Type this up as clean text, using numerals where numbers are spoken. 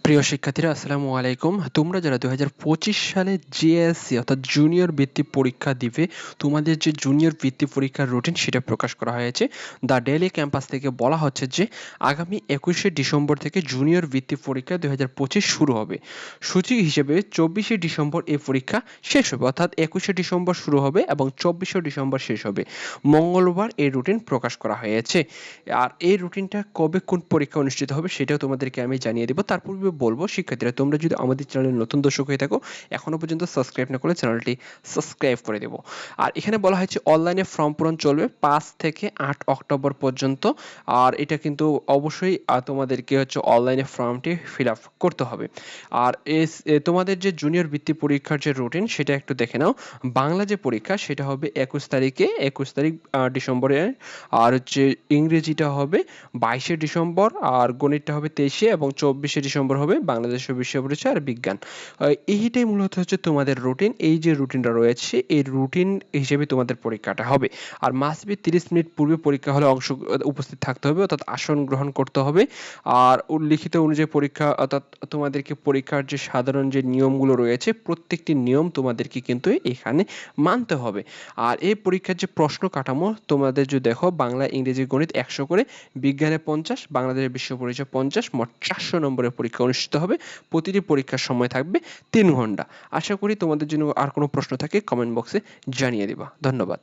প্রিয় শিক্ষার্থীরা আসসালামু আলাইকুম। তোমরা যারা 2025 সালে জেএসসি অর্থাৎ জুনিয়র বৃত্তি পরীক্ষা দিবে, তোমাদের যে জুনিয়র বৃত্তি পরীক্ষার রুটিন সেটা প্রকাশ করা হয়েছে। দ্য ডেইলি ক্যাম্পাস থেকে বলা হচ্ছে যে আগামী 21শে ডিসেম্বর থেকে জুনিয়র বৃত্তি পরীক্ষা 2025 শুরু হবে। সূচি হিসেবে 24শে ডিসেম্বর এই পরীক্ষা শেষ হবে, অর্থাৎ 21শে ডিসেম্বর শুরু হবে এবং 24শে ডিসেম্বর শেষ হবে। মঙ্গলবার এই রুটিন প্রকাশ করা হয়েছে। আর এই রুটিনটা কবে কোন পরীক্ষা অনুষ্ঠিত হবে সেটাও তোমাদেরকে আমি জানিয়ে দেব। তার পূর্বে বলবো শিক্ষার্থীরা, তোমরা যদি আমাদের চ্যানেলে নতুন দর্শক হয়ে থাকো, এখনো পর্যন্ত সাবস্ক্রাইব না করলে চ্যানেলটি সাবস্ক্রাইব করে দেবো। আর এখানে বলা হয়েছে অনলাইনে ফর্ম পূরণ চলবে 5 থেকে 8 অক্টোবর পর্যন্ত। আর এটা কিন্তু অবশ্যই তোমাদেরকে হচ্ছে অনলাইনে ফর্মটি ফিল আপ করতে হবে। আর তোমাদের যে জুনিয়র বৃত্তি পরীক্ষার যে রুটিন সেটা একটু দেখে নাও। বাংলা যে পরীক্ষা সেটা হবে 21 তারিখ ডিসেম্বরে। আর হচ্ছে ইংরেজিটা হবে 22শে ডিসেম্বর, আর গণিতটা হবে 23শে, এবং 24শে ডিসেম্বর হবে বাংলাদেশের বিষয় পরিচয় আর বিজ্ঞান। এইটাই মূলত হচ্ছে তোমাদের রুটিন। এই যে রুটিনটা রয়েছে এই রুটিন হিসেবে তোমাদের পরীক্ষাটা হবে। আর মাস্ট বি 30 মিনিট পূর্বে পরীক্ষা হলে উপস্থিত থাকতে হবে, অর্থাৎ আসন গ্রহণ করতে হবে। আর উল্লিখিত অনুযায়ী পরীক্ষা, অর্থাৎ তোমাদেরকে পরীক্ষার যে সাধারণ যে নিয়মগুলো রয়েছে প্রত্যেকটি নিয়ম তোমাদেরকে কিন্তু এখানে মানতে হবে। আর এই পরীক্ষার যে প্রশ্ন কাঠামো তোমাদের যদি দেখো, বাংলা, ইংরেজি, গণিত 100 করে, বিজ্ঞানে 50, বাংলাদেশের বিশ্ব পরিচয় 50, মোট 400 নম্বরের পরীক্ষা অনুষ্ঠিত হবে। প্রতিটি পরীক্ষার সময় থাকবে 3 ঘন্টা। আশা করি তোমাদের জন্য আর কোনো প্রশ্ন থাকে কমেন্ট বক্সে জানিয়ে দিবা। ধন্যবাদ।